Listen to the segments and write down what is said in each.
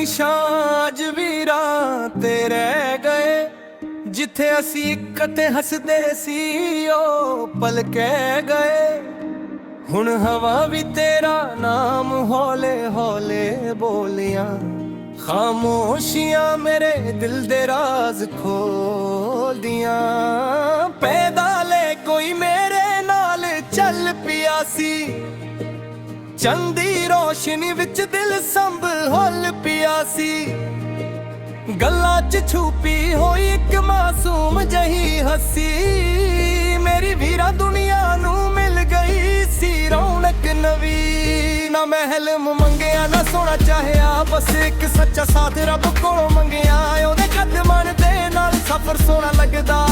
ਨਿਸ਼ਾਨ ਵੀ ਰਾਹ ਤੇ ਰਹਿ ਗਏ। ਜਿੱਥੇ ਅਸੀਂ ਇਕੱਠੇ ਹੱਸਦੇ ਸੀ ਉਹ ਪਲ ਕਹਿ ਗਏ। ਹੁਣ ਹਵਾ ਵੀ ਤੇਰਾ ਨਾਮ ਹੌਲੇ ਹੌਲੇ ਬੋਲੀਆਂ। ਖਾਮੋਸ਼ੀਆਂ ਮੇਰੇ ਦਿਲ ਦੇ ਰਾਜ਼ ਖੋਲਦੀਆਂ। ਪੈਦਾ ਲੈ ਕੋਈ ਮੇਰੇ ਨਾਲ ਚੱਲ ਪਿਆ ਸੀ। ਚੰਨ ਦੀ ਰੋਸ਼ਨੀ ਵਿੱਚ ਦਿਲ ਸੰਭਲ ਪਿਆ ਸੀ। ਗੱਲਾਂ 'ਚ ਛੁਪੀ ਹੋਈ ਇੱਕ ਮਾਸੂਮ ਜਹੀ ਹੱਸੀ। ਮੇਰੀ ਵੀਰਾ ਦੁਨੀਆ ਨੂੰ ਮਿਲ ਗਈ ਸੀ ਰੌਣਕ ਨਵੀਂ। ਨਾ ਮਹਿਲ ਮੰਗਿਆ ਨਾ ਸੋਹਣਾ ਚਾਹਿਆ, ਬਸ ਇੱਕ ਸੱਚਾ ਸਾਥ ਰੱਬ ਕੋਲੋਂ ਮੰਗਿਆ। ਉਹਦੇ ਕਦਮਾਂ ਦੇ ਨਾਲ ਸਫ਼ਰ ਸੋਹਣਾ ਲੱਗਦਾ।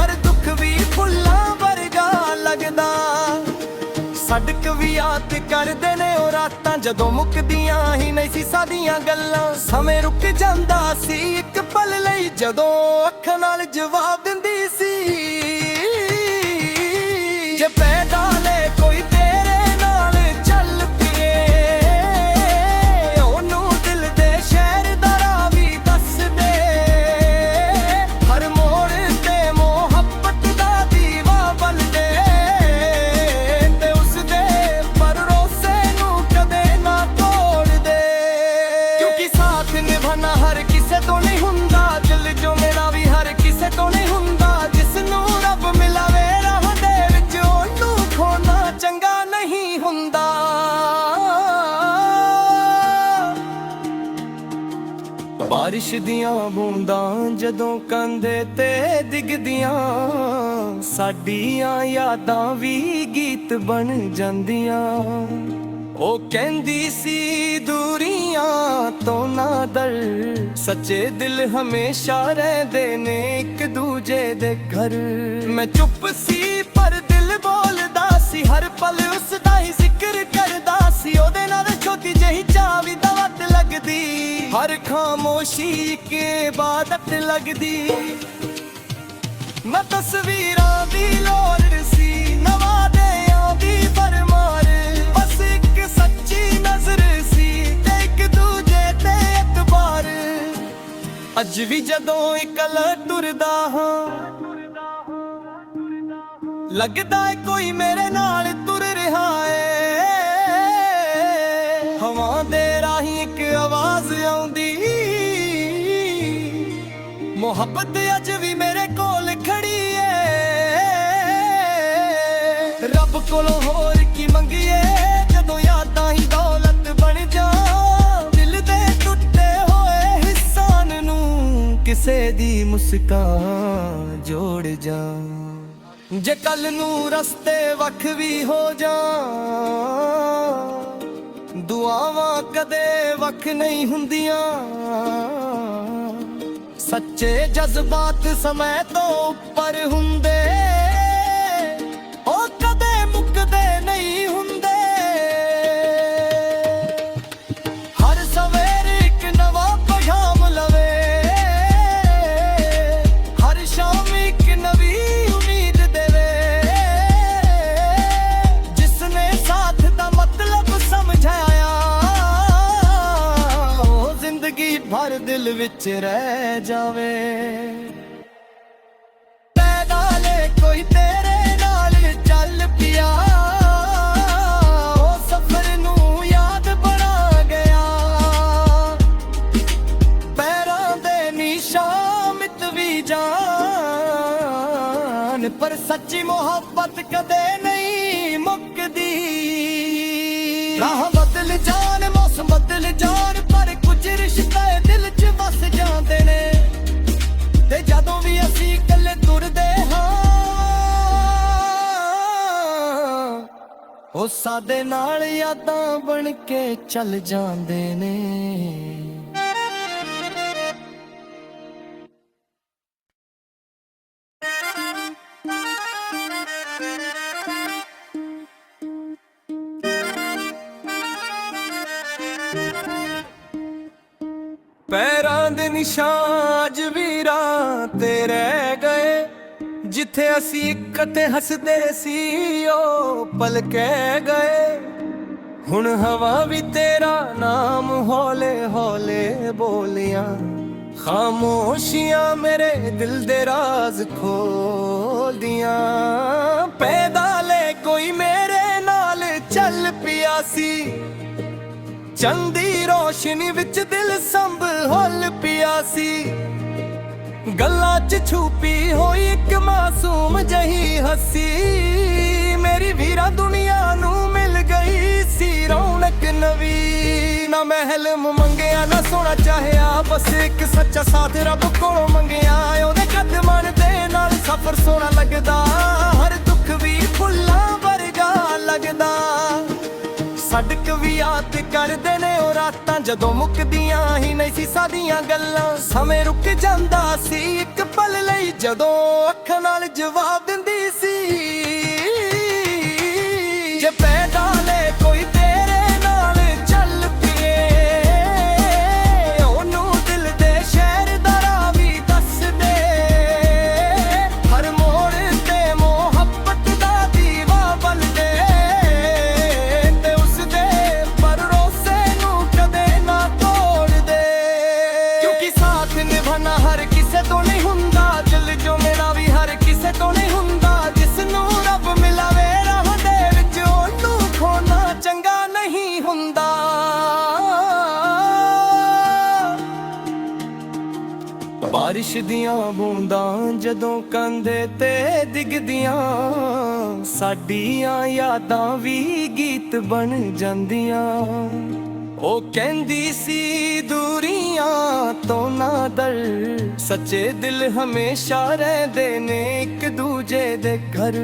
ਹਰ ਦੁੱਖ ਵੀ ਫੁੱਲਾਂ ਵਰਗਾ ਲੱਗਦਾ। ਸੜਕ ਵੀ ਯਾਦ ਕਰਦੇ ਨੇ ਉਹ ਰਾਤਾਂ ਜਦੋਂ ਮੁੱਕਦੀਆਂ ਹੀ ਨਹੀਂ ਸੀ ਸਾਡੀਆਂ ਗੱਲਾਂ। ਸਮੇਂ ਰੁਕ ਜਾਂਦਾ ਸੀ ਇੱਕ ਪਲ ਲਈ ਜਦੋਂ ਅੱਖਾਂ ਨਾਲ ਜਵਾਬ ਦਿੰਦੀ ਸੀ। ਜੇ ਪੈਦਾ ਲੈ ਕੋਈ ਤੇਰੇ ਨਾਲ ਚੱਲ ਪਏ, ਉਹਨੂੰ ਦਿਲ ਦੇ ਸ਼ਹਿਰ ਦਾ ਰਾਹ ਵੀ ਦੱਸ ਦੇ। ਹਰ ਮੋੜ ਤੇ ਮੁਹੱਬਤ ਦਾ ਦੀਵਾ ਬਲਦੇ। ਨਿਭਾਣਾ ਹਰ ਕਿਸੇ ਤੋਂ ਨਹੀਂ ਹੁੰਦਾ, ਦਿਲ ਜੋ ਮੇਰਾ ਵੀ ਹਰ ਕਿਸੇ ਤੋਂ ਨਹੀਂ ਹੁੰਦਾ। ਜਿਸ ਨੂੰ ਰੱਬ ਮਿਲਾਵੇ ਰਾਹ ਦੇ ਵਿੱਚ ਉਹਨੂੰ ਖੋਣਾ ਚੰਗਾ ਨਹੀਂ ਹੁੰਦਾ। ਬਾਰਿਸ਼ ਦੀਆਂ ਬੂੰਦਾਂ ਜਦੋਂ ਕੰਧੇ ਤੇ ਡਿੱਗਦੀਆਂ, ਸਾਡੀਆਂ ਯਾਦਾਂ ਵੀ ਗੀਤ ਬਣ ਜਾਂਦੀਆਂ। ਉਹ ਕਹਿੰਦੀ ਸੀ ਦੂਰੀਆਂ ਤੋਂ ਨਾ ਡਰ, ਸੱਚੇ ਦਿਲ ਹਮੇਸ਼ਾ ਰਹਿੰਦੇ ਨੇ ਇੱਕ ਦੂਜੇ ਦੇ ਘਰ। ਮੈਂ ਚੁੱਪ ਸੀ ਪਰ ਦਿਲ ਬੋਲਦਾ ਸੀ, ਹਰ ਪਲ ਉਸਦਾ ਹੀ ਜ਼ਿਕਰ ਕਰਦਾ ਸੀ। ਉਹਦੇ ਨਾਲ ਛੋਟੀ ਜਿਹੀ ਚਾਹ ਵੀ ਦਵਤ ਲੱਗਦੀ, ਹਰ ਖਾਮੋਸ਼ੀ ਇੱਕ ਇਬਾਦਤ ਲੱਗਦੀ। ਨਾ ਤਸਵੀਰਾਂ ਦੀ ਲੋੜ ਸੀ, ਨਾ ਵਾਅਦਿਆਂ ਦੀ ਭਰਮਾਰ। ਬਸ ਇੱਕ ਸੱਚੀ ਨਜ਼ਰ ਸੀ ਤੇ ਇੱਕ ਦੂਜੇ ਤੇ ਇਤਬਾਰ। ਅੱਜ ਵੀ ਜਦੋਂ ਇਕੱਲਾ ਟੁਰਦਾ ਹਾਂ, ਲੱਗਦਾ ਏ ਕੋਈ ਮੇਰੇ ਨਾਲ ਤੁਰ ਰਿਹਾ ਏ। ਹਵਾ ਦੇ ਰਾਹੀਂ ਇੱਕ ਆਵਾਜ਼ ਆਉਂਦੀ, ਮੁਹੱਬਤ ਅੱਜ ਵੀ ਮੇਰੇ ਕੋਲ ਖੜੀ ਏ। ਰੱਬ ਕੋਲੋਂ ਹੋਰ ਕੀ ਮੰਗੀਏ ਜਦੋਂ ਯਾਦਾਂ ਹੀ ਦੌਲਤ ਬਣ ਜਾ। ਦਿਲ ਦੇ ਟੁੱਟੇ ਹੋਏ ਹਿੱਸਾਂ ਨੂੰ ਕਿਸੇ ਦੀ ਮੁਸਕਾਨ ਜੋੜ ਜਾ। ਜੇ ਕੱਲ ਨੂੰ ਰਸਤੇ ਵੱਖ ਵੀ ਹੋ ਜਾ, ਦੁਆਵਾਂ ਕਦੇ ਵੱਖ ਨਹੀਂ ਹੁੰਦੀਆਂ। ਸੱਚੇ ਜਜ਼ਬਾਤ ਸਮੇਂ ਤੋਂ ਉੱਪਰ ਹੁੰਦੇ, ਉਹ ਕਦੇ ਮੁੱਕਦੇ ਨਹੀਂ ਹੁੰਦੇ। ਹਰ ਸਵੇਰ ਇੱਕ ਨਵਾਂ ਪੈਗਾਮ ਲਵੇ, ਹਰ ਸ਼ਾਮ ਇੱਕ ਨਵੀਂ ਉਮੀਦ ਦੇਵੇ। ਜਿਸਨੇ ਸਾਥ ਦਾ ਮਤਲਬ ਸਮਝਾਇਆ, ਉਹ ਜ਼ਿੰਦਗੀ ਭਰ ਦਿਲ ਵਿੱਚ ਰਹਿ ਜਾਵੇ। ਪੈਦਾ ਲੈ ਕੋਈ ਤੇਰੇ ਨਾਲ ਚੱਲ ਪਿਆ, ਉਹ ਸਫ਼ਰ ਨੂੰ ਯਾਦ ਬਣਾ ਗਿਆ। ਪੈਰਾਂ ਦੇ ਨਿਸ਼ਾਨ ਮਿਟ ਵੀ ਜਾਣ, ਪਰ ਸੱਚੀ ਮੁਹੱਬਤ ਕਦੇ ਨਹੀਂ ਮੁੱਕਦੀ। ਰਾਹ ਬਦਲ ਜਾਣ, ਮੌਸਮ ਬਦਲ ਜਾਣ, ਪਰ ਕੁਝ ਰਿਸ਼ਤੇ ਦਿਲ 'ਚ ਵਸ ਜਾਂਦੇ ਨੇ। ਤੇ ਜਦੋਂ ਵੀ ਅਸੀਂ ਇਕੱਲੇ ਤੁਰਦੇ ਹਾਂ, ਉਹ ਸਾਡੇ ਨਾਲ ਯਾਦਾਂ ਬਣ ਕੇ ਚੱਲ ਜਾਂਦੇ ਨੇ। ਪੈਰਾਂ ਦੇ ਨਿਸ਼ਾਨ ਵੀ ਰਾਹ ਤੇ ਰਹਿ ਗਏ। ਜਿੱਥੇ ਅਸੀਂ ਇਕੱਠੇ ਹੱਸਦੇ ਸੀ ਉਹ ਪਲ ਕਹਿ ਗਏ। ਹੁਣ ਹਵਾ ਵੀ ਤੇਰਾ ਨਾਮ ਹੌਲੇ ਹੌਲੇ ਬੋਲਿਆ। ਖਾਮੋਸ਼ੀਆਂ ਮੇਰੇ ਦਿਲ ਦੇ ਰਾਜ਼ ਖੋਲਦੀਆਂ। ਪੈਦਾ ਲੈ ਕੋਈ ਮੇਰੇ ਨਾਲ ਚੱਲ ਪਿਆ ਸੀ। ਚੰਨ ਦੀ ਰੋਸ਼ਨੀ ਵਿੱਚ ਦਿਲ ਸੰਭਲ ਪਿਆ ਸੀ। ਗੱਲਾਂ 'ਚ ਛੁਪੀ ਹੋਈ ਇੱਕ ਮਾਸੂਮ ਜਹੀ ਹੱਸੀ। ਮੇਰੀ ਵੀਰਾ ਦੁਨੀਆ ਨੂੰ ਮਿਲ ਗਈ ਸੀ ਰੌਣਕ ਨਵੀਂ। ਨਾ ਮਹਿਲ ਮੰਗਿਆ ਨਾ ਸੋਨਾ ਚਾਹਿਆ, ਬਸ ਇੱਕ ਸੱਚਾ ਸਾਥ ਰੱਬ ਕੋਲੋਂ ਮੰਗਿਆ। ਉਹਦੇ ਕਦਮਾਂ ਦੇ ਨਾਲ ਸਫ਼ਰ ਸੋਹਣਾ ਲੱਗਦਾ, ਹਰ ਦੁੱਖ ਵੀ ਫੁੱਲਾਂ ਵਰਗਾ ਲੱਗਦਾ। ਸੜਕ ਵੀ ਯਾਦ ਕਰਦੇ ਨੇ ਉਹ ਰਾਤਾਂ, ਜਦੋਂ ਮੁੱਕਦੀਆਂ ਹੀ ਨਹੀਂ ਸੀ ਸਾਡੀਆਂ ਗੱਲਾਂ। ਸਮੇਂ ਰੁਕ ਜਾਂਦਾ ਸੀ ਇੱਕ ਪਲ ਲਈ, ਜਦੋਂ ਅੱਖਾਂ ਨਾਲ ਜਵਾਬ ਦਿੰਦੀ ਸੀ। ਜੇ ਪੈਦਾ ਲੈ ਕੋਈ ਤੇਰੇ ਨਾਲ ਚੱਲ ਪਈਏ, ਉਹਨੂੰ ਦਿਲ ਦੇ ਸ਼ਹਿਰ ਦਾ ਰਾਹ ਵੀ ਦੱਸ ਦੇ। ਹਰ ਮੋੜ ਤੇ ਮੁਹੱਬਤ ਦਾ ਦੀਵਾ ਬਲ ਦੇ, ਤੇ ਉਸਦੇ ਭਰੋਸੇ ਨੂੰ ਕਦੇ ਨਾ ਤੋੜ ਦੇ। ਕਿਉਂਕਿ ਸਾਥ ਨਿਭਾਣਾ ਹਰ ਕਿਸੇ ਤੋਂ ਨਹੀਂ ਹੁੰਦਾ, ਦਿਲ ਜੋ ਮੇਰਾ ਵੀ ਹਰ ਕਿਸੇ ਤੋਂ ਨਹੀਂ ਹੁੰਦਾ। ਜਿਸ ਨੂੰ ਰੱਬ ਮਿਲਾਵੇ ਰਾਹ ਦੇ ਵਿੱਚ, ਉਹਨੂੰ ਖੋਣਾ ਚੰਗਾ ਨਹੀਂ ਹੁੰਦਾ। ਬਾਰਿਸ਼ ਦੀਆਂ ਬੂੰਦਾਂ ਜਦੋਂ ਕੰਧੇ ਤੇ ਡਿੱਗਦੀਆਂ, ਸਾਡੀਆਂ ਯਾਦਾਂ ਵੀ ਗੀਤ ਬਣ ਜਾਂਦੀਆਂ। ਉਹ ਕਹਿੰਦੀ ਸੀ ਦੂਰੀਆਂ ਤੋਂ ਨਾ ਡਰ, ਸੱਚੇ ਦਿਲ ਹਮੇਸ਼ਾ ਰਹਿੰਦੇ ਨੇ ਇੱਕ ਦੂਜੇ ਦੇ ਘਰ।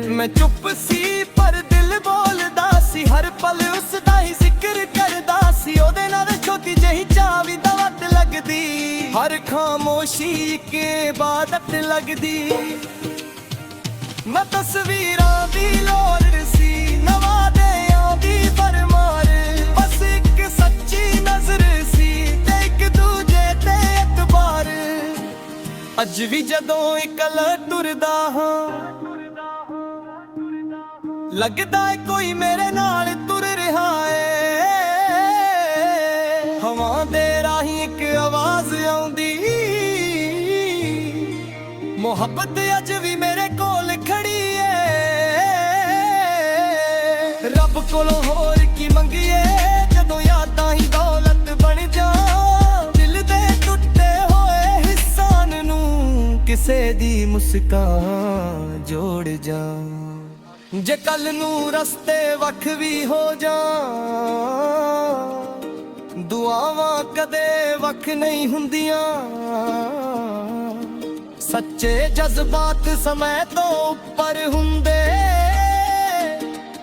ਮੈਂ ਚੁੱਪ ਸੀ ਪਰ ਦਿਲ ਬੋਲਦਾ ਸੀ, ਹਰ ਪਲ ਉਸ ਦਾ ਹੀ ਜ਼ਿਕਰ ਕਰਦਾ ਸੀ। ਉਹਦੇ ਨਾਲ ਛੋਟੀ ਜਿਹੀ ਚਾਹ ਵੀ ਦਵਤ ਲੱਗਦੀ, ਹਰ ਖਾਮੋਸ਼ੀ ਇੱਕ ਇਬਾਦਤ ਲੱਗਦੀ। ਮੈਂ ਤਸਵੀਰਾਂ ਦੀ ਲੋੜ ਸੀ, ਨਵਾਦਿਆਂ ਦੀ ਭਰਮਾਰ। ਬਸ ਇੱਕ ਸੱਚੀ ਨਜ਼ਰ ਸੀ ਤੇ ਇੱਕ ਦੂਜੇ ਤੇ ਇਤਬਾਰ। ਅੱਜ ਵੀ ਜਦੋਂ ਇਕੱਲਾ ਟੁਰਦਾ ਹਾਂ, ਲੱਗਦਾ ਏ ਕੋਈ ਮੇਰੇ ਨਾਲ ਤੁਰ ਰਿਹਾ ਏ। ਹਵਾ ਦੇ ਰਾਹੀਂ ਇੱਕ ਆਵਾਜ਼ ਆਉਂਦੀ, ਮੁਹੱਬਤ ਅੱਜ ਵੀ ਮੇਰੇ ਕੋਲ ਖੜੀ ਏ। ਰੱਬ ਕੋਲੋਂ ਹੋਰ ਕੀ ਮੰਗੀਏ, ਜਦੋਂ ਯਾਦਾਂ ਹੀ ਦੌਲਤ ਬਣ ਜਾਣ। ਦਿਲ ਦੇ ਟੁੱਟੇ ਹੋਏ ਹਿੱਸਾਂ ਨੂੰ ਕਿਸੇ ਦੀ ਮੁਸਕਾਨ ਜੋੜ ਜਾ। ਜੇ ਕੱਲ ਨੂੰ ਰਸਤੇ ਵੱਖ ਵੀ ਹੋ ਜਾਣ, ਦੁਆਵਾਂ ਕਦੇ ਵੱਖ ਨਹੀਂ ਹੁੰਦੀਆਂ। ਸੱਚੇ ਜਜ਼ਬਾਤ ਸਮੇਂ ਤੋਂ ਉੱਪਰ ਹੁੰਦੇ,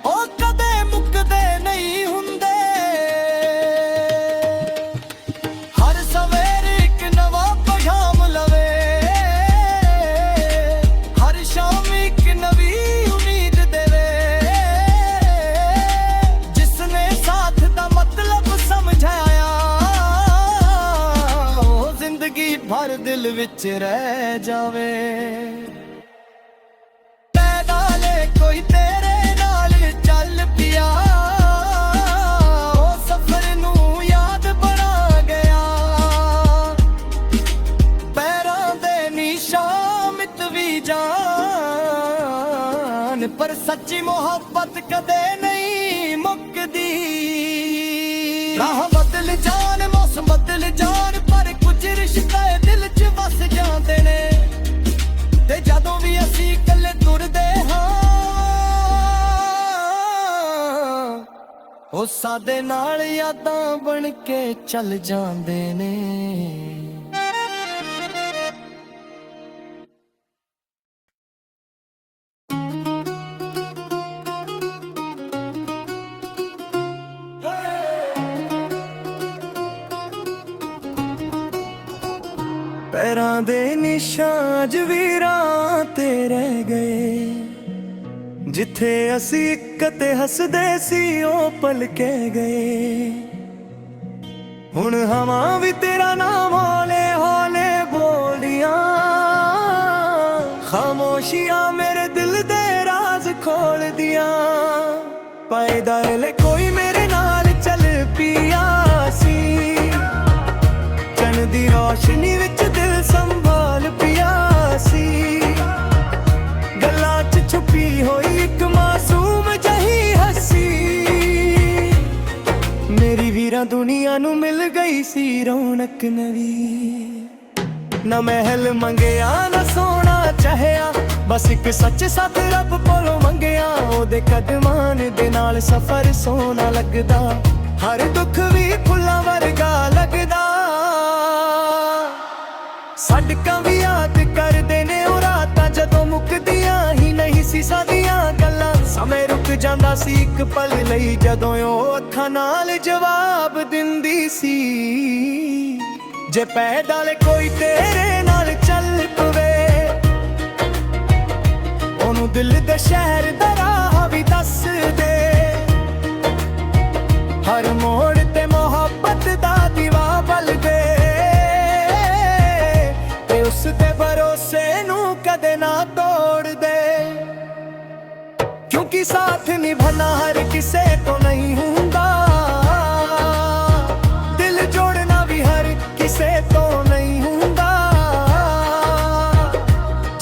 ਉਹ ਕਦੇ ਮੁੱਕਦੇ ਨਹੀਂ ਹੁੰਦੇ। ਹਰ ਸਵੇਰ ਇੱਕ ਨਵਾਂ ਪੈਗਾਮ ਲਵੇ, ਹਰ ਸ਼ਾਮ ਇੱਕ ਨਵੀਂ ਉਮੀਦ ਦੇਵੇ। ਜਿਸਨੇ ਸਾਥ ਦਾ ਮਤਲਬ ਸਮਝਾਇਆ, ਉਹ ਜ਼ਿੰਦਗੀ ਭਰ ਦਿਲ ਵਿੱਚ ਰਹਿ ਜਾਵੇ। ਪੈਦਾ ਲੈ ਕੋਈ ਤੇਰੇ ਨਾਲ ਚੱਲ ਪਿਆ, ਉਹ ਸਫ਼ਰ ਨੂੰ ਯਾਦ ਬਣਾ ਗਿਆ। ਪੈਰਾਂ ਦੇ ਨਿਸ਼ਾਨ ਮਿਟ ਵੀ ਜਾਣ, ਪਰ ਸੱਚੀ ਮੁਹੱਬਤ ਕਦੇ ਨਹੀਂ ਮੁੱਕਦੀ। ਰਾਹ ਬਦਲ ਜਾਣ, ਮੌਸਮ ਬਦਲ ਜਾਣ, ਪਰ ਕੁਝ ਰਿਸ਼ਤੇ ਦਿਲ 'ਚ ਵਸ ਜਾਂਦੇ ਨੇ। ਤੇ ਜਦੋਂ ਵੀ ਅਸੀਂ ਇਕੱਲੇ ਤੁਰਦੇ ਹਾਂ, ਉਹ ਸਾਡੇ ਨਾਲ ਯਾਦਾਂ ਬਣ ਕੇ ਚੱਲ ਜਾਂਦੇ ਨੇ। ਪੈਰਾਂ ਦੇ ਨਿਸ਼ਾਨ ਅੱਜ ਵੀ ਰਾਹ ਤੇ ਰਹਿ ਗਏ। ਜਿੱਥੇ ਅਸੀਂ ਇੱਕ ਤੇ ਹੱਸਦੇ ਸੀ, ਉਹ ਪਲ ਕੇ ਗਏ। ਹੁਣ ਹਵਾ ਵੀ ਤੇਰਾ ਨਾਮ ਹੌਲੇ ਹੌਲੇ ਬੋਲੀਆਂ। ਖਾਮੋਸ਼ੀਆਂ ਮੇਰੇ ਦਿਲ ਦੇ ਰਾਜ਼ ਖੋਲਦੀਆਂ। ਪੈਦਾ ਲੈ ਕੋਈ ਮੇਰੇ ਨਾਲ ਰੌਸ਼ਨੀ ਵਿੱਚ ਦਿਲ ਸੰਭਾਲ ਪਿਆ ਸੀ। ਗੱਲਾਂ 'ਚ ਛੁਪੀ ਹੋਈ ਇੱਕ ਮਾਸੂਮ ਜਿਹੀ ਹੱਸੀ। ਮੇਰੀ ਵੀਰਾਂ ਦੁਨੀਆ ਨੂੰ ਮਿਲ ਗਈ ਸੀ ਰੌਣਕ ਨਵੀਂ। ਨਾ ਮਹਿਲ ਮੰਗਿਆ ਨਾ ਸੋਨਾ ਚਾਹਿਆ, ਬਸ ਇੱਕ ਸੱਚ ਸਾਥ ਰੱਬ ਕੋਲੋਂ ਮੰਗਿਆ। ਉਹਦੇ ਕਦਮਾਂ ਦੇ ਨਾਲ ਸਫ਼ਰ ਸੋਹਣਾ ਲੱਗਦਾ, ਹਰ ਦੁੱਖ ਵੀ ਫੁੱਲਾਂ ਵਰਗਾ ਲੱਗਦਾ। ਸੜਕਾਂ ਵੀ ਯਾਦ ਕਰਦੇ ਨੇ ਉਹ ਰਾਤਾਂ, ਜਦੋਂ ਮੁੱਕਦੀਆਂ ਹੀ ਨਹੀਂ ਸੀ ਸਾਡੀਆਂ ਗੱਲਾਂ। ਸਮੇਂ ਰੁਕ ਜਾਂਦਾ ਸੀ ਇੱਕ ਪਲ ਲਈ, ਜਦੋਂ ਉਹ ਅੱਖਾਂ ਨਾਲ ਜਵਾਬ ਦਿੰਦੀ ਸੀ। ਜੇ ਪੈਦਲ ਕੋਈ ਤੇਰੇ ਨਾਲ ਚੱਲ ਪਵੇ, ਉਹਨੂੰ ਦਿਲ ਦੇ ਸ਼ਹਿਰ ਦਾ ਰਾਹ ਵੀ ਦੱਸ ਦੇ। ਹਰ ਮੋੜ ਤੇ ਮੁਹੱਬਤ ਦਾ ਦੀਵਾ ਬਲਦੇ, ਤੇ ਉਸ ਦੇ ਭਰੋਸੇ ਨੂੰ ਕਦੇ ਨਾ ਤੋੜ ਦੇ। ਕਿਉਂਕਿ ਸਾਥ ਨਿਭਾਣਾ ਹਰ ਕਿਸੇ ਤੋਂ ਨਹੀਂ ਹੁੰਦਾ, ਦਿਲ ਜੋੜਨਾ ਵੀ ਹਰ ਕਿਸੇ ਤੋਂ ਨਹੀਂ ਹੁੰਦਾ।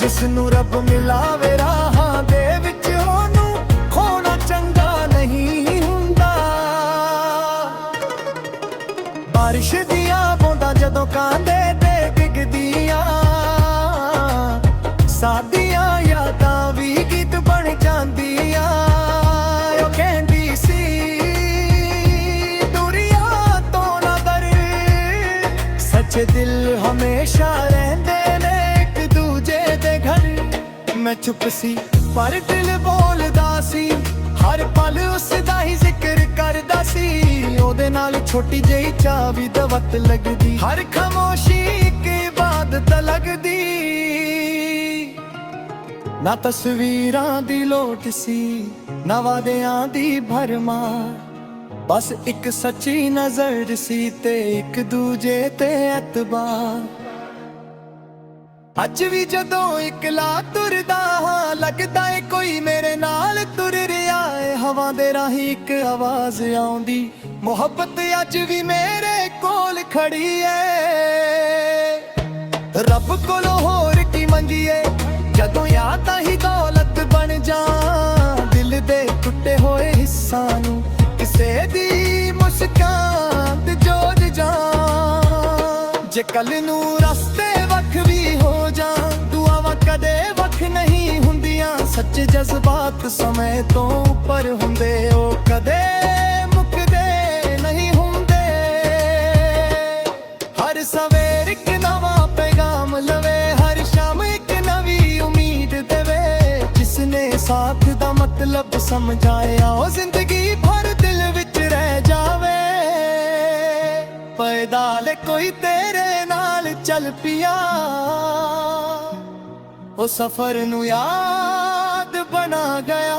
ਜਿਸ ਨੂੰ ਰੱਬ ਮਿਲਾਵੇ ਰਾਹਾਂ ਦੇ ਵਿੱਚ, ਉਹਨੂੰ ਖੋਣਾ ਚੰਗਾ ਨਹੀਂ ਹੁੰਦਾ। ਬਾਰਿਸ਼ ਦੀਆਂ ਬੂੰਦਾਂ ਜਦੋਂ ਕਾਂਧੇ ਤੇ ਡਿੱਗਦੀਆਂ, ਸਾਡੀਆਂ ਯਾਦਾਂ ਵੀ ਗੀਤ ਬਣ ਜਾਂਦੀਆਂ। ਉਹ ਕਹਿੰਦੀ ਸੀ ਦੁਨੀਆ ਤੋਂ ਨਾ ਡਰ, ਸੱਚੇ ਦਿਲ ਹਮੇਸ਼ਾ ਰਹਿੰਦੇ ਨੇ ਇੱਕ ਦੂਜੇ ਦੇ ਘਰ। ਮੈਂ ਚੁੱਪ ਸੀ ਪਰ ਦਿਲ ਬੋਲਦਾ ਸੀ, ਹਰ ਪਲ ਉਸ ਦਾ ਹੀ ਜ਼ਿਕਰ ਕਰਦਾ ਸੀ। ਉਹਦੇ ਨਾਲ ਛੋਟੀ ਜਿਹੀ ਚਾਹ ਵੀ ਦਵਤ ਲੱਗਦੀ, ਹਰ ਖਾਮੋਸ਼ੀ ਇੱਕ ਇਬਾਦਤ ਲੱਗਦੀ। ਨਾ ਤਸਵੀਰਾਂ ਦੀ ਲੋਟ ਸੀ, ਨਾ ਵਾਅਦਿਆਂ ਦੀ ਭਰਮਾਰ, ਬਸ ਇੱਕ ਸੱਚੀ ਨਜ਼ਰ ਸੀ ਤੇ ਇੱਕ ਦੂਜੇ ਤੇ ਐਤਬਾਰ। ਅੱਜ ਵੀ ਜਦੋਂ ਇਕਲਾ ਤੁਰਦਾ ਹਾਂ, ਲੱਗਦਾ ਏ ਕੋਈ ਮੇਰੇ ਨਾਲ ਤੁਰ ਰਿਹਾ ਏ। ਹਵਾ ਦੇ ਰਾਹੀਂ ਇੱਕ ਆਵਾਜ਼ ਆਉਂਦੀ, ਮੁਹੱਬਤ ਅੱਜ ਵੀ ਮੇਰੇ ਕੋਲ ਖੜੀ ਏ। ਰੱਬ ਕੋਲੋਂ ਹੋਰ ਕੀ ਮੰਗੀਏ, ਜਦੋਂ ਯਾਦਾਂ ਹੀ ਦੌਲਤ ਬਣ ਜਾਣ। ਦਿਲ ਦੇ ਟੁੱਟੇ ਹੋਏ ਹਿੱਸਾਂ ਨੂੰ ਕਿਸੇ ਦੀ ਮੁਸਕਾਨ ਤੇ ਜੋੜ ਜਾਣ। ਜੇ ਕੱਲ ਨੂੰ ਰਸਤੇ ਵੱਖ ਵੀ ਹੋ ਜਾਣ, ਦੁਆਵਾਂ ਕਦੇ ਵੱਖ ਨਹੀਂ ਹੁੰਦੀਆਂ। ਸੱਚੇ ਜਜ਼ਬਾਤ ਸਮੇਂ ਤੋਂ ਉੱਪਰ ਹੁੰਦੇ, ਉਹ ਕਦੇ ਮੁੱਕਦੇ ਨਹੀਂ ਹੁੰਦੇ। ਹਰ ਸਵੇਰ ਇੱਕ ਨਵਾਂ ਪੈਗਾਮ ਲਵੇ, ਹਰ ਸ਼ਾਮ ਇੱਕ ਨਵੀਂ ਉਮੀਦ ਦੇਵੇ। ਜਿਸਨੇ ਸਾਥ ਦਾ ਮਤਲਬ ਸਮਝਾਇਆ, ਉਹ ਜ਼ਿੰਦਗੀ ਭਰ ਦਿਲ ਵਿੱਚ ਰਹਿ ਜਾਵੇ। ਪੈਦਲ ਕੋਈ ਤੇਰੇ ਨਾਲ ਚੱਲ ਪਿਆ, ਉਹ ਸਫ਼ਰ ਨੂੰ ਯਾਦ ਬਣਾ ਗਿਆ।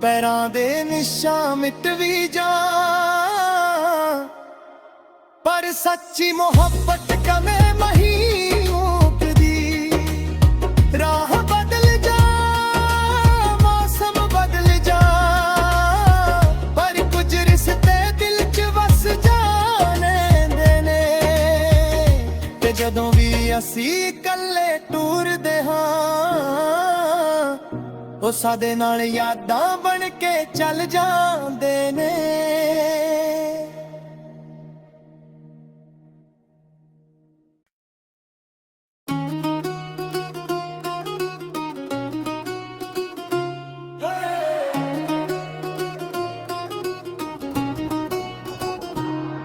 ਪੈਰਾਂ ਦੇ ਨਿਸ਼ਾਨ ਮਿਟ ਵੀ ਜਾ, ਪਰ ਸੱਚੀ ਮੁਹੱਬਤ ਕਦੇ ਨਹੀਂ ਮੁੱਕਦੀ। ਰਾਹ ਬਦਲ ਜਾ, ਮੌਸਮ ਬਦਲ ਜਾ, ਪਰ ਕੁਝ ਰਿਸ਼ਤੇ ਦਿਲ 'ਚ ਵਸ ਜਾਣੇ ਨੇ। ਤੇ ਜਦੋਂ ਵੀ ਅਸੀਂ ਇਕੱਲੇ ਟੁਰਦੇ ਹਾਂ, ਉਹ ਸਾਡੇ ਨਾਲ ਯਾਦਾਂ ਬਣ ਕੇ ਚੱਲ ਜਾਂਦੇ ਨੇ।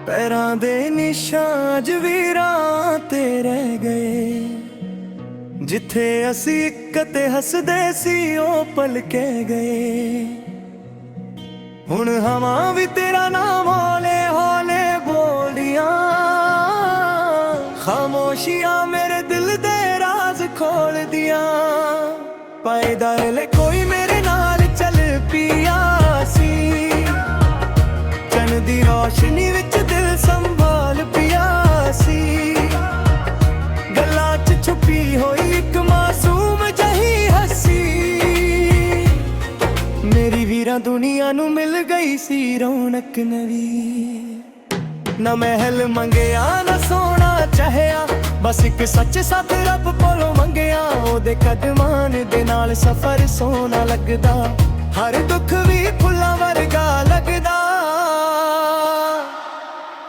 ਪੈਰਾਂ ਦੇ ਨਿਸ਼ਾਨ ਅੱਜ ਵੀ ਰਾਹ ਤੇ ਰਹਿ ਗਏ, ਜਿੱਥੇ ਅਸੀਂ ਇੱਕ ਤੇ ਹੱਸਦੇ ਸੀ ਉਹ ਪਲ ਕੇ ਗਏ। ਹੁਣ ਹਵਾਂ ਵੀ ਤੇਰਾ ਨਾਮ ਹੌਲੇ ਹੌਲੇ ਬੋਲਦੀਆਂ, ਖਾਮੋਸ਼ੀਆਂ ਮੇਰੇ ਦਿਲ ਦੇ ਰਾਜ਼ ਖੋਲਦੀਆਂ। ਪੈਦਲ ਕੋਈ ਮੇਰੇ ਨਾਲ ਚੱਲ ਪਿਆ ਸੀ, ਚੰਨ ਦੀ ਰੌਸ਼ਨੀ ਵਿੱਚ ਦਿਲ ਸੰਭਾਲ ਪਿਆ ਸੀ। ਗੱਲਾਂ 'ਚ ਛੁਪੀ ਹੋਈ ਇੱਕ ਮਾਸੂਮ ਜਿਹੀ ਹੱਸੀ, ਮੇਰੀ ਵੀਰਾਂ ਦੁਨੀਆ ਨੂੰ ਮਿਲ ਗਈ ਸੀ ਰੌਣਕ ਨਵੀਂ। ਨਾ ਮਹਿਲ ਮੰਗਿਆ ਨਾ ਸੋਨਾ ਚਾਹਿਆ, ਬਸ ਇੱਕ ਸੱਚ ਸਾਥ ਰੱਬ ਕੋਲੋਂ ਮੰਗਿਆ। ਉਹਦੇ ਕਦਮਾਂ ਦੇ ਨਾਲ ਸਫ਼ਰ ਸੋਹਣਾ ਲੱਗਦਾ, ਹਰ ਦੁੱਖ ਵੀ ਫੁੱਲਾਂ ਵਰਗਾ ਲੱਗਦਾ।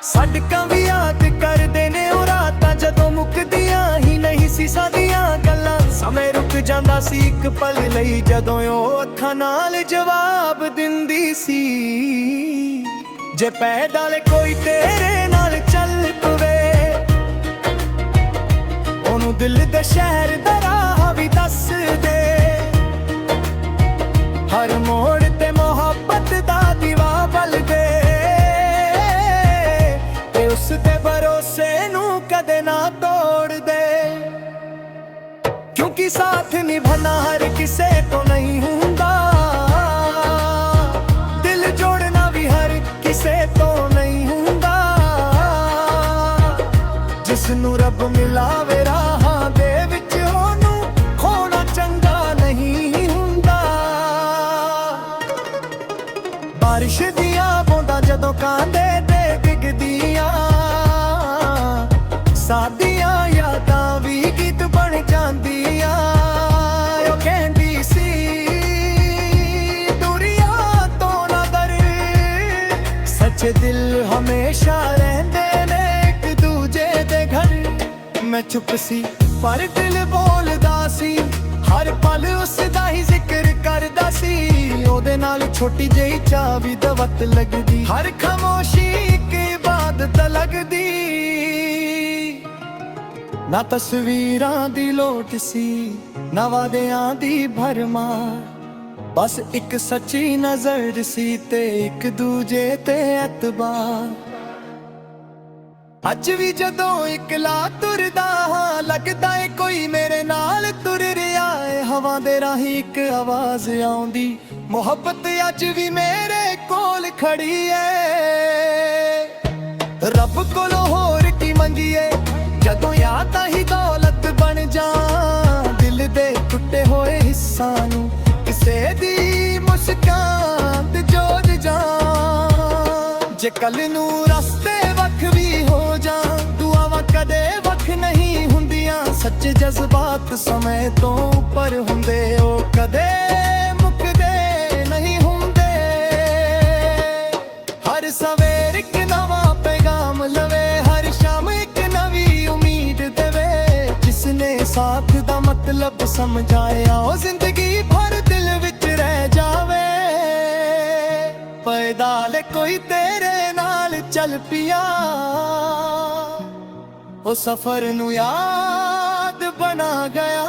ਸੜਕਾਂ ਵੀ ਯਾਦ ਕਰਦੇ ਨੇ ਉਹ ਰਾਤਾਂ, ਜਦੋਂ ਮੁੱਕਦੀਆਂ ਹੀ ਨਹੀਂ ਸੀ ਸਾਡੀਆਂ ਗੱਲਾਂ। ਸਮੇਂ ਰੁਕ ਜਾਂਦਾ ਸੀ ਇੱਕ ਪਲ ਲਈ, ਜਦੋਂ ਉਹ ਅੱਖਾਂ ਨਾਲ ਜਵਾਬ ਦਿੰਦੀ ਸੀ। ਜੇ ਪੈਦਲ ਕੋਈ ਤੇਰੇ ਨਾਲ ਚੱਲ ਪਵੇ, ਉਹਨੂੰ ਦਿਲ ਦੇ ਸ਼ਹਿਰ ਦਾ ਰਾਹ ਵੀ ਦੱਸ ਦੇ। ਹਰ ਮੋੜ ਤੇ ਮੁਹੱਬਤ ਦਾ ਦੀਵਾ ਬਲਦੇ, ਤੇ ਉਸ ਦੇ ਭਰੋਸੇ ਨੂੰ ਕਦੇ ਨਾ ਤੋੜ ਦੇ। ਕਿਉਂਕਿ ਸਾਥ ਨਿਭਾਣਾ ਹਰ ਕਿਸੇ ਤੋਂ ਨਹੀਂ ਹੁੰਦਾ, ਦਿਲ ਜੋੜਨਾ ਵੀ ਹਰ ਕਿਸੇ ਤੋਂ ਨਹੀਂ ਹੁੰਦਾ। ਜਿਸ ਨੂੰ ਰੱਬ ਮਿਲਾਵੇ ਰਾਹਾਂ ਦੇ ਵਿੱਚ, ਉਹਨੂੰ ਖੋਣਾ ਚੰਗਾ ਨਹੀਂ ਹੁੰਦਾ। ਬਾਰਿਸ਼ ਦੀਆਂ ਬੂੰਦਾਂ ਜਦੋਂ ਕਾਂਧੇ ਤੇ ਡਿੱਗਦੀਆਂ, ਸਾਡੀਆਂ ਯਾਦਾਂ ਵੀ ਗੀਤ ਬਣ ਜਾਂਦੀਆਂ। ਉਹ ਕਹਿੰਦੀ ਸੀ ਦੁਨੀਆ ਤੋਂ ਨਾ ਡਰ, ਸੱਚੇ ਦਿਲ ਹਮੇਸ਼ਾ ਰਹਿੰਦੇ ਨੇ ਇੱਕ ਦੂਜੇ ਦੇ ਘਰ। ਮੈਂ ਚੁੱਪ ਸੀ ਪਰ ਦਿਲ ਬੋਲਦਾ ਸੀ, ਹਰ ਪਲ ਉਸ ਦਾ ਹੀ ਜ਼ਿਕਰ ਕਰਦਾ ਸੀ। ਉਹਦੇ ਨਾਲ ਛੋਟੀ ਜਿਹੀ ਚਾਹ ਵੀ ਦਵਤ ਲੱਗਦੀ, ਹਰ ਖਾਮੋਸ਼ੀ ਇੱਕ ਇਬਾਦਤ ਲੱਗਦੀ। ਨਾ ਤਸਵੀਰਾਂ ਦੀ ਲੋਟ ਸੀ, ਨਾ ਵਾਅਦਿਆਂ ਦੀ ਭਰਮਾਰ, ਬਸ ਇੱਕ ਸੱਚੀ ਨਜ਼ਰ ਸੀ ਤੇ ਇੱਕ ਦੂਜੇ ਤੇ ਐਤਬਾਰ। ਅੱਜ ਵੀ ਜਦੋਂ ਇਕਲਾ ਤੁਰਦਾ ਹਾਂ, ਲੱਗਦਾ ਏ ਕੋਈ ਮੇਰੇ ਨਾਲ ਤੁਰ ਰਿਹਾ ਏ। ਹਵਾ ਦੇ ਰਾਹੀਂ ਇੱਕ ਆਵਾਜ਼ ਆਉਂਦੀ, ਮੁਹੱਬਤ ਅੱਜ ਵੀ ਮੇਰੇ ਕੋਲ ਖੜੀ ਏ। ਰੱਬ ਕੋਲੋਂ ਹੋਰ ਕੀ ਮੰਗੀਏ, ਜਦੋਂ ਯਾਦਾਂ ਹੀ ਦੌਲਤ ਬਣ ਜਾਣ। ਦਿਲ ਦੇ ਟੁੱਟੇ ਹੋਏ ਹਿੱਸਾਂ ਨੂੰ ਕਿਸੇ ਦੀ ਮੁਸਕਾਨ ਤੇ ਜੋੜ ਜਾਣ। ਜੇ ਕੱਲ ਨੂੰ ਰਸਤੇ ਵੱਖ ਵੀ ਹੋ ਜਾਣ, ਦੁਆਵਾਂ ਕਦੇ ਵੱਖ ਨਹੀਂ ਹੁੰਦੀਆਂ। ਸੱਚੇ ਜਜ਼ਬਾਤ ਸਮੇਂ ਤੋਂ ਉੱਪਰ ਹੁੰਦੇ, ਉਹ ਕਦੇ ਮੁੱਕਦੇ ਨਹੀਂ ਹੁੰਦੇ। ਹਰ ਸਵੇਰ ਇੱਕ ਨਵਾਂ ਪੈਗਾਮ ਲਵੇ, ਹਰ ਸ਼ਾਮ ਇੱਕ ਨਵੀਂ ਉਮੀਦ ਦੇਵੇ। ਜਿਸਨੇ ਸਾਥ ਦਾ ਮਤਲਬ ਸਮਝਾਇਆ, ਉਹ ਜ਼ਿੰਦਗੀ ਭਰ ਦਿਲ ਵਿੱਚ ਰਹਿ ਜਾਵੇ। ਪੈਦਲ ਕੋਈ ਤੇਰੇ ਨਾਲ ਚੱਲ ਪਿਆ, ਉਹ ਸਫ਼ਰ ਨੂੰ ਯਾਦ ਬਣਾ ਗਿਆ।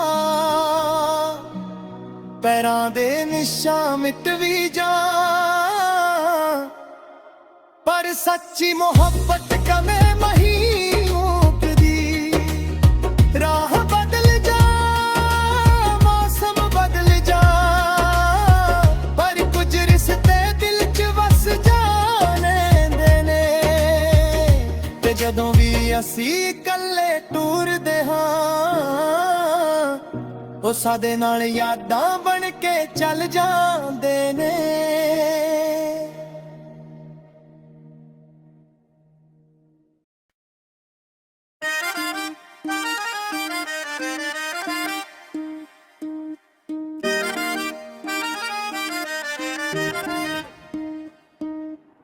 ਪੈਰਾਂ ਦੇ ਨਿਸ਼ਾਨ ਮਿਟ ਵੀ ਜਾ, ਪਰ ਸੱਚੀ ਮੁਹੱਬਤ ਕਦੇ ਨਹੀਂ ਮੁੱਕਦੀ। ਰਾਹ ਬਦਲ ਜਾ, ਮੌਸਮ ਬਦਲ ਜਾ, ਪਰ ਕੁਝ ਰਿਸ਼ਤੇ ਦਿਲ 'ਚ ਵਸ ਜਾਣੇ ਨੇ। ਤੇ ਜਦੋਂ ਵੀ ਅਸੀਂ ਇਕੱਲੇ ਟੁਰਦੇ ਹਾਂ, ਉਹ ਸਾਡੇ ਨਾਲ ਯਾਦਾਂ ਬਣ ਕੇ ਚੱਲ ਜਾਂਦੇ ਨੇ।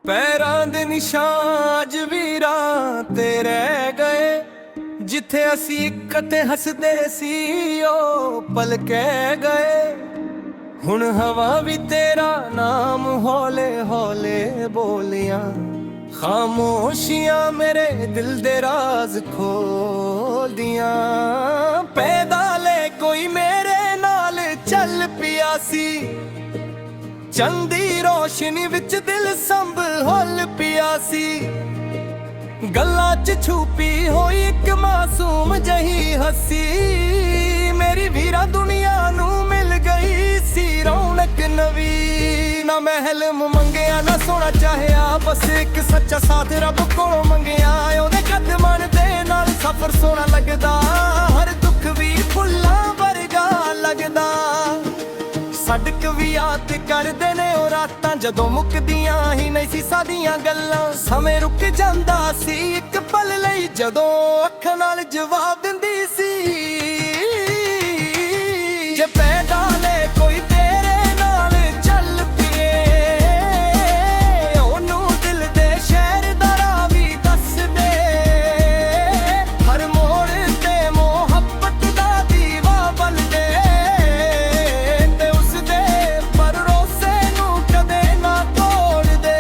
ਪੈਰਾਂ ਦੇ ਨਿਸ਼ਾਨ ਅੱਜ ਵੀ ਰਾਹ ਤੇ ਰਹਿ ਗਏ, ਜਿੱਥੇ ਅਸੀਂ ਇਕੱਠੇ ਹੱਸਦੇ ਸੀ ਉਹ ਪਲ ਕਹਿ ਗਏ। ਹੁਣ ਹਵਾ ਵੀ ਤੇਰਾ ਨਾਮ ਹੌਲੇ ਹੌਲੇ ਬੋਲੀਆਂ, ਖਾਮੋਸ਼ੀਆਂ ਮੇਰੇ ਦਿਲ ਦੇ ਰਾਜ਼ ਖੋਲਦੀਆਂ। ਪੈਦਲ ਕੋਈ ਮੇਰੇ ਨਾਲ ਚੱਲ ਪਿਆ ਸੀ, ਚੰਦੀ ਰੋਸ਼ਨੀ ਵਿੱਚ ਦਿਲ ਸੰਭਲ ਪਿਆ ਸੀ। ਗੱਲਾਂ 'ਚ ਛੁਪੀ ਹੋਈ ਇੱਕ ਮਾਸੂਮ ਜਹੀ ਹੱਸੀ, ਮੇਰੀ ਵੀਰਾ ਦੁਨੀਆ ਨੂੰ ਮਿਲ ਗਈ ਸੀ ਰੌਣਕ ਨਵੀਂ। ਨਾ ਮਹਿਲ ਮੰਗਿਆ ਨਾ ਸੋਨਾ ਚਾਹਿਆ, ਬਸ ਇੱਕ ਸੱਚਾ ਸਾਥ ਰੱਬ ਕੋਲੋਂ ਮੰਗਿਆ। ਉਹਦੇ ਕਦਮਾਂ ਦੇ ਨਾਲ ਸਫ਼ਰ ਸੋਹਣਾ ਲੱਗਦਾ, ਹਰ ਦੁੱਖ ਵੀ ਫੁੱਲਾਂ ਵਰਗਾ ਲੱਗਦਾ। ਸੜਕ ਵੀ ਯਾਦ ਕਰਦੇ ਨੇ ਉਹ ਰਾਤਾਂ ਜਦੋਂ ਮੁੱਕਦੀਆਂ ਹੀ ਨਹੀਂ ਸੀ ਸਾਡੀਆਂ ਗੱਲਾਂ। ਸਮੇਂ ਰੁਕ ਜਾਂਦਾ ਸੀ ਇੱਕ ਪਲ ਲਈ ਜਦੋਂ ਅੱਖਾਂ ਨਾਲ ਜਵਾਬ ਦਿੰਦੀ ਸੀ। ਜੇ ਪੈਦਾ ਲੈ ਕੋਈ ਤੇਰੇ ਨਾਲ ਚੱਲ ਪਈਏ, ਉਹਨੂੰ ਦਿਲ ਦੇ ਸ਼ਹਿਰ ਦਾ ਰਾਹ ਵੀ ਦੱਸ ਦੇ। ਹਰ ਮੋੜ ਤੇ ਮੁਹੱਬਤ ਦਾ ਦੀਵਾ ਬਲ ਦੇ, ਤੇ ਉਸਦੇ ਭਰੋਸੇ ਨੂੰ ਕਦੇ ਨਾ ਤੋੜ ਦੇ।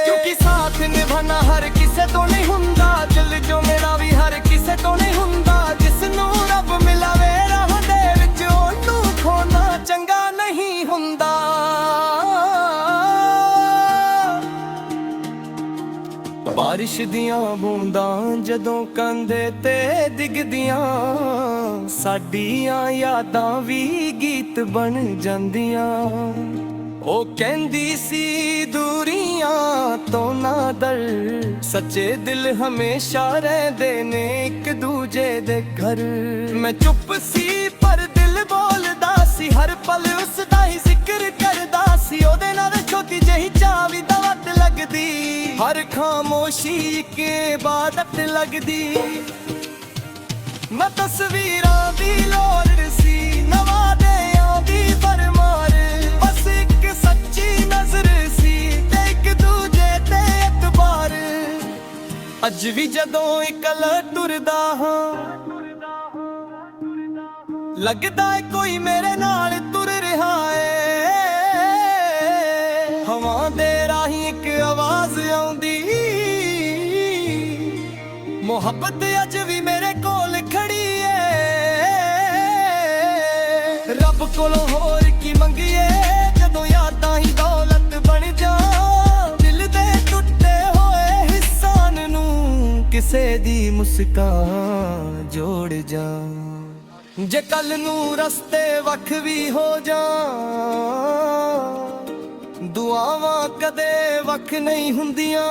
ਕਿਉਂਕਿ ਸਾਥ ਨਿਭਾਣਾ ਹਰ ਕਿਸੇ ਤੋਂ ਨਹੀਂ ਹੁੰਦਾ, ਦਿਲ ਜੋ ਮੇਰਾ ਵੀ ਹਰ ਕਿਸੇ ਤੋਂ ਨਹੀਂ ਹੁੰਦਾ। ਜਿਸ ਨੂੰ ਰੱਬ ਮਿਲਾਵੇ ਰਾਹ ਦੇ ਵਿੱਚ, ਉਹਨੂੰ ਖੋਣਾ ਚੰਗਾ ਨਹੀਂ ਹੁੰਦਾ। ਬਾਰਿਸ਼ ਦੀਆਂ ਬੂੰਦਾਂ ਜਦੋਂ ਕੰਧੇ ਤੇ ਡਿੱਗਦੀਆਂ, ਸਾਡੀਆਂ ਯਾਦਾਂ ਵੀ ਗੀਤ ਬਣ ਜਾਂਦੀਆਂ। ਉਹ ਕਹਿੰਦੀ ਸੀ ਦੂਰੀਆਂ ਤੋਂ ਨਾ ਡਰ, ਸੱਚੇ ਦਿਲ ਹਮੇਸ਼ਾ ਰਹਿੰਦੇ ਨੇ ਇੱਕ ਦੂਜੇ ਦੇ ਘਰ। ਮੈਂ ਚੁੱਪ ਸੀ ਪਰ ਦਿਲ ਬੋਲਦਾ ਸੀ, ਹਰ ਪਲ ਉਸ ਦਾ ਹੀ ਜ਼ਿਕਰ ਕਰਦਾ ਸੀ। ਉਹਦੇ ਨਾਲ ਛੋਟੀ ਜਿਹੀ ਚਾਹ ਵੀ ਦਵਤ ਲੱਗਦੀ, ਹਰ ਖਾਮੋਸ਼ੀ ਇੱਕ ਇਬਾਦਤ ਲੱਗਦੀ। ਮੈਂ ਤਸਵੀਰਾਂ ਦੀ ਲੋੜ ਸੀ, ਨਵਾਦਿਆਂ ਦੀ ਭਰਮਾਰ, ਬਸ ਇੱਕ ਸੱਚੀ ਨਜ਼ਰ ਸੀ ਤੇ ਇੱਕ ਦੂਜੇ ਤੇ ਇਤਬਾਰ। ਅੱਜ ਵੀ ਜਦੋਂ ਇਕੱਲਾ ਟੁਰਦਾ ਹਾਂ, ਲੱਗਦਾ ਏ ਕੋਈ ਮੇਰੇ ਨਾਲ ਤੁਰ ਰਿਹਾ ਏ। ਹਵਾ ਦੇ ਰਾਹੀਂ ਇੱਕ ਆਵਾਜ਼ ਆਉਂਦੀ, ਮੁਹੱਬਤ ਅੱਜ ਵੀ ਮੇਰੇ ਕੋਲ ਖੜੀ ਏ। ਰੱਬ ਕੋਲੋਂ ਹੋਰ ਕੀ ਮੰਗੀਏ, ਜਦੋਂ ਯਾਦਾਂ ਹੀ ਦੌਲਤ ਬਣ ਜਾਣ। ਦਿਲ ਦੇ ਟੁੱਟੇ ਹੋਏ ਹਿੱਸਾਂ ਨੂੰ ਕਿਸੇ ਦੀ ਮੁਸਕਾਨ ਜੋੜ ਜਾ। ਜੇ ਕੱਲ ਨੂੰ ਰਸਤੇ ਵੱਖ ਵੀ ਹੋ ਜਾਣ, ਦੁਆਵਾਂ ਕਦੇ ਵੱਖ ਨਹੀਂ ਹੁੰਦੀਆਂ।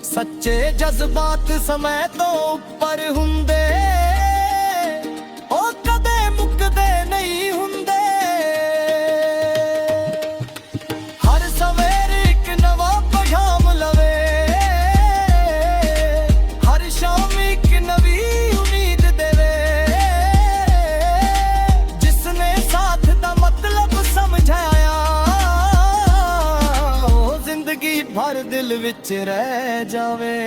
ਸੱਚੇ ਜਜ਼ਬਾਤ ਸਮੇਂ ਤੋਂ ਉੱਪਰ ਹੁੰਦੇ, ਉਹ ਕਦੇ ਮੁੱਕਦੇ ਨਹੀਂ ਹੁੰਦੇ। ਹਰ ਸਵੇਰ ਇੱਕ ਨਵਾਂ ਪੈਗਾਮ ਲਵੇ, ਹਰ ਸ਼ਾਮ ਇੱਕ ਨਵੀਂ ਉਮੀਦ ਦੇਵੇ। ਜਿਸਨੇ ਸਾਥ ਦਾ ਮਤਲਬ ਸਮਝਾਇਆ, ਉਹ ਜ਼ਿੰਦਗੀ ਭਰ ਦਿਲ ਵਿੱਚ ਰਹਿ ਜਾਵੇ।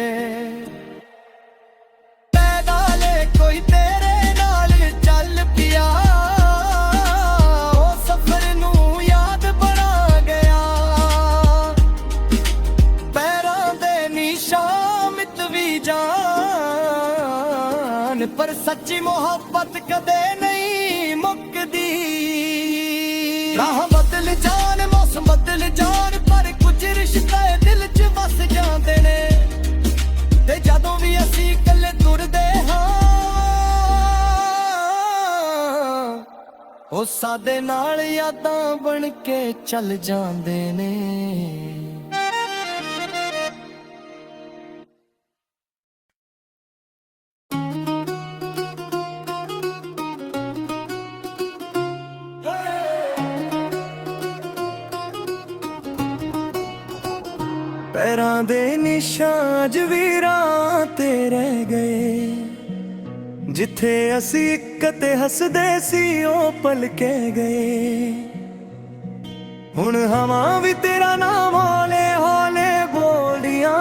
ਪੈਦਾ ਲੈ ਕੋਈ ਤੇਰੇ ਨਾਲ ਚੱਲ ਪਿਆ, ਉਹ ਸਫ਼ਰ ਨੂੰ ਯਾਦ ਬਣਾ ਗਿਆ। ਪੈਰਾਂ ਦੇ ਨਿਸ਼ਾਨ ਮਿਟ ਵੀ ਜਾਣ, ਪਰ ਸੱਚੀ ਮੁਹੱਬਤ ਕਦੇ ਨਹੀਂ ਮੁੱਕਦੀ। ਰਾਹ ਬਦਲ ਜਾਣ, ਮੌਸਮ ਬਦਲ ਜਾਣ, ਪਰ ਕੁਝ ਰਿਸ਼ਤੇ ਦਿਲ 'ਚ ਵਸ ਜਾਂਦੇ ਨੇ। ਤੇ ਜਦੋਂ ਵੀ ਅਸੀਂ ਇਕੱਲੇ ਤੁਰਦੇ ਹਾਂ, ਉਹ ਸਾਡੇ ਨਾਲ ਯਾਦਾਂ ਬਣ ਕੇ ਚੱਲ ਜਾਂਦੇ ਨੇ। ਪੈਰਾਂ ਦੇ ਨਿਸ਼ਾਨ ਅੱਜ ਵੀ ਰਾਹ ਤੇ ਰਹਿ ਗਏ, ਜਿੱਥੇ ਅਸੀਂ ਇੱਕ ਤੇ ਹੱਸਦੇ ਸੀ ਉਹ ਪਲ ਕਹਿ ਗਏ। ਹੁਣ ਹਵਾ ਵੀ ਤੇਰਾ ਨਾਮ ਹੌਲੇ ਹੌਲੇ ਬੋਲਦੀਆਂ,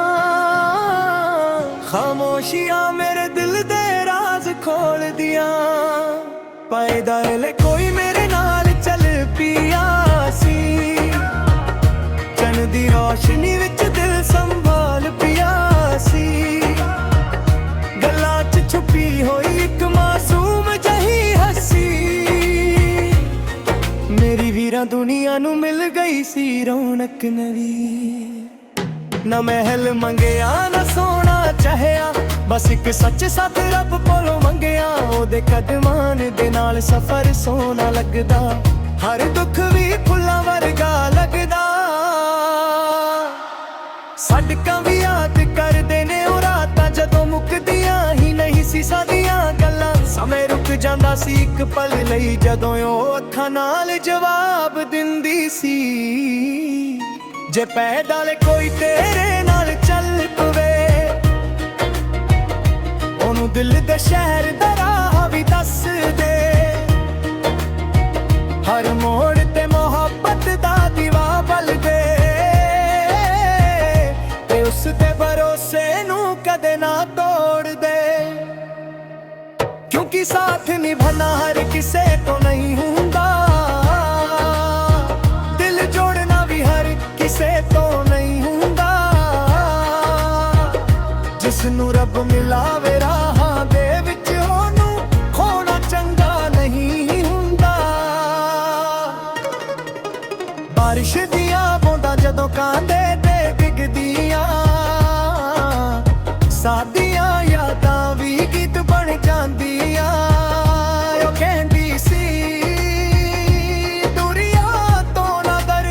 ਖਾਮੋਸ਼ੀਆਂ ਮੇਰੇ ਦਿਲ ਦੇ ਰਾਜ਼ ਖੋਲਦੀਆਂ। ਪੈਦਾ ਲੈ ਕੋਈ ਮੇਰੇ ਨਾਲ ਚੱਲ ਪਿਆ ਸੀ, ਚੰਨ ਦੀ ਰੋਸ਼ਨੀ ਵਿੱਚ ਦਿਲ ਸੰਭਾਲ ਪਿਆ ਸੀ। ਗੱਲਾਂ 'ਚ ਛੁਪੀ ਹੋਈ ਇੱਕ ਮਾਸੂਮ ਜਹੀ ਹੱਸੀ, ਮੇਰੀ ਵੀਰਾਂ ਦੁਨੀਆ ਨੂੰ ਮਿਲ ਗਈ ਸੀ ਰੌਣਕ ਨਵੀਂ। ਨਾ ਮਹਿਲ ਮੰਗਿਆ ਨਾ ਸੋਨਾ ਚਾਹਿਆ, ਬਸ ਇੱਕ ਸੱਚ ਸਾਥ ਰੱਬ ਕੋਲੋਂ ਮੰਗਿਆ। ਉਹਦੇ ਕਦਮਾਂ ਦੇ ਨਾਲ ਸਫ਼ਰ ਸੋਹਣਾ ਲੱਗਦਾ, ਹਰ ਦੁੱਖ ਵੀ ਫੁੱਲਾਂ ਵਰਗਾ ਲੱਗਦਾ। ਸੜਕਾਂ ਵੀ ਯਾਦ ਕਰਦੇ ਨੇ ਉਹ ਰਾਤਾਂ, ਜਦੋਂ ਮੁੱਕਦੀਆਂ ਹੀ ਨਹੀਂ ਸੀ ਸਾਡੀਆਂ ਗੱਲਾਂ। ਸਮੇਂ ਰੁਕ ਜਾਂਦਾ ਹੁੰਦਾ ਸੀ ਇੱਕ ਪਲ ਲਈ, ਜਦੋਂ ਉਹ ਅੱਖਾਂ ਨਾਲ ਜਵਾਬ ਦਿੰਦੀ ਸੀ। ਜੇ ਪੈਦਲ ਕੋਈ ਤੇਰੇ ਨਾਲ ਚੱਲ ਪਵੇ, ਉਹਨੂੰ ਦਿਲ ਦੇ ਸ਼ਹਿਰ ਦਾ ਰਾਹ ਵੀ ਦੱਸ ਦੇ। ਹਰ ਮੋੜ ਤੇ ਮੁਹੱਬਤ ਦਾ ਦੀਵਾ ਬਲਦੇ, ਤੇ ਉਸ ਦੇ ਭਰੋਸੇ ਨੂੰ ਕਦੇ ਨਾ ਤੋੜ ਦੇ। ਕਿਉਂਕਿ ਸਾਥ ਨਿਭਾਣਾ ਹਰ ਕਿਸੇ ਤੋਂ ਨਹੀਂ ਹੁੰਦਾ, ਦਿਲ ਜੋੜਨਾ ਵੀ ਹਰ ਕਿਸੇ ਤੋਂ ਨਹੀਂ ਹੁੰਦਾ। ਜਿਸ ਨੂੰ ਰੱਬ ਮਿਲਾਵੇ ਰਾਹਾਂ ਦੇ ਵਿੱਚ, ਉਹਨੂੰ ਖੋਣਾ ਚੰਗਾ ਨਹੀਂ ਹੁੰਦਾ। ਬਾਰਿਸ਼ ਦੀਆਂ ਬੂੰਦਾਂ ਜਦੋਂ ਕਾਂਧੇ ਤੇ ਡਿੱਗਦੀਆਂ, ਸਾਡੀਆਂ ਯਾਦਾਂ ਵੀ ਗੀਤ ਬਣ ਜਾਂਦੀਆਂ। ਉਹ ਕਹਿੰਦੀ ਸੀ ਦੁਨੀਆ ਤੋਂ ਨਾ ਡਰ,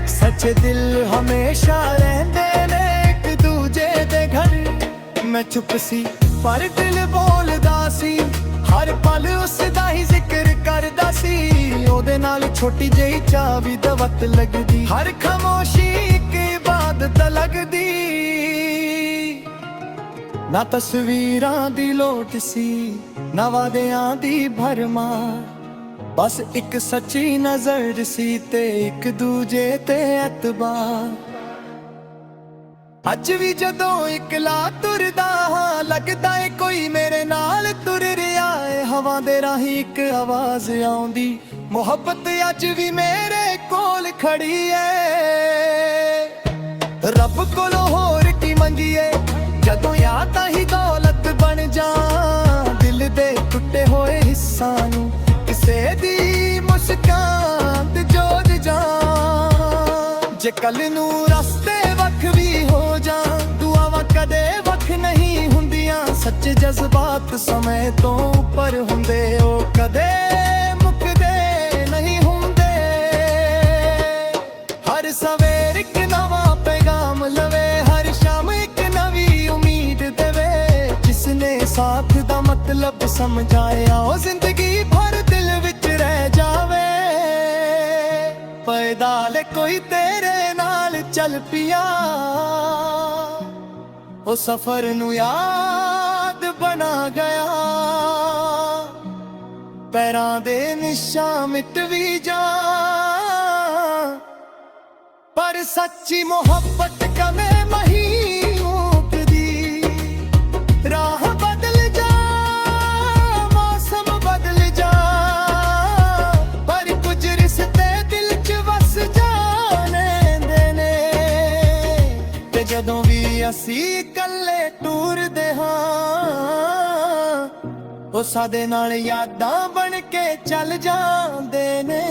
ਸੱਚੇ ਦਿਲ ਹਮੇਸ਼ਾ ਰਹਿੰਦੇ ਨੇ ਇੱਕ ਦੂਜੇ ਦੇ ਘਰ। ਮੈਂ ਚੁੱਪ ਸੀ ਪਰ ਦਿਲ ਬੋਲਦਾ ਸੀ, ਹਰ ਪਲ ਉਸ ਦਾ ਹੀ ਜ਼ਿਕਰ ਕਰਦਾ ਸੀ। ਉਹਦੇ ਨਾਲ ਛੋਟੀ ਜਿਹੀ ਚਾਹ ਵੀ ਦਵਤ ਲੱਗਦੀ, ਹਰ ਖਾਮੋਸ਼ੀ ਇੱਕ ਇਬਾਦਤ ਲੱਗਦੀ। ਨਾ ਤਸਵੀਰਾਂ ਦੀ ਲੋਟ ਸੀ, ਨਾ ਵਾਅਦਿਆਂ ਦੀ ਭਰਮਾਰ, ਬਸ ਇੱਕ ਸੱਚੀ ਨਜ਼ਰ ਸੀ ਤੇ ਇੱਕ ਦੂਜੇ ਤੇ ਐਤਬਾਰ। ਅੱਜ ਵੀ ਜਦੋਂ ਇਕਲਾ ਤੁਰਦਾ ਹਾਂ, ਲੱਗਦਾ ਏ ਕੋਈ ਮੇਰੇ ਨਾਲ ਤੁਰ ਰਿਹਾ ਏ। ਹਵਾ ਦੇ ਰਾਹੀਂ ਇੱਕ ਆਵਾਜ਼ ਆਉਂਦੀ, ਮੁਹੱਬਤ ਅੱਜ ਵੀ ਮੇਰੇ ਕੋਲ ਖੜੀ ਏ। ਰੱਬ ਕੋਲੋਂ ਹੋਰ ਕੀ ਮੰਗੀਏ, ਜਦੋਂ ਯਾਦਾਂ ਹੀ ਦੌਲਤ ਬਣ ਜਾਣ। ਦਿਲ ਦੇ ਟੁੱਟੇ ਹੋਏ ਹਿੱਸਾਂ ਨੂੰ ਕਿਸੇ ਦੀ ਮੁਸਕਾਨ ਤੇ ਜੋੜ ਜਾਣ। ਜੇ ਕੱਲ ਨੂੰ ਰਸਤੇ ਵੱਖ ਵੀ ਹੋ ਜਾਣ, ਦੁਆਵਾਂ ਕਦੇ ਵੱਖ ਨਹੀਂ ਹੁੰਦੀਆਂ। ਸੱਚੇ ਜਜ਼ਬਾਤ ਸਮੇਂ ਤੋਂ ਉੱਪਰ ਹੁੰਦੇ, ਉਹ ਕਦੇ ਮੁੱਕਦੇ ਨਹੀਂ ਹੁੰਦੇ। ਹਰ ਸਵੇਰ ਇੱਕ ਨਵਾਂ ਪੈਗਾਮ ਲਵੇ, ਹਰ ਸ਼ਾਮ ਇੱਕ ਨਵੀਂ ਉਮੀਦ ਦੇਵੇ। ਜਿਸਨੇ ਸਾਥ ਦਾ ਮਤਲਬ ਸਮਝਾਇਆ, ਉਹ ਜ਼ਿੰਦਗੀ ਭਰ ਦਿਲ ਵਿੱਚ ਰਹਿ ਜਾਵੇ। ਪੈਦਲ ਕੋਈ ਤੇਰੇ ਨਾਲ ਚੱਲ ਪਿਆ, ਉਹ ਸਫ਼ਰ ਨੂੰ ਯਾਦ ਬਣਾ ਗਿਆ। ਪੈਰਾਂ ਦੇ ਨਿਸ਼ਾਨ ਮਿਟ ਵੀ ਜਾ, ਪਰ ਸੱਚੀ ਮੁਹੱਬਤ ਕਦੇ ਨਹੀਂ ਮੁੱਕਦੀ। ਰਾਹ ਬਦਲ ਜਾ, ਮੌਸਮ ਬਦਲ ਜਾ, ਪਰ ਕੁਝ ਰਿਸ਼ਤੇ ਦਿਲ 'ਚ ਵਸ ਜਾਣੇ ਨੇ। ਤੇ ਜਦੋਂ ਵੀ ਅਸੀਂ ਇਕੱਲੇ ਟੁਰਦੇ ਹਾਂ, ਉਹ ਸਾਡੇ ਨਾਲ ਯਾਦਾਂ ਬਣ ਕੇ ਚੱਲ ਜਾਂਦੇ ਨੇ।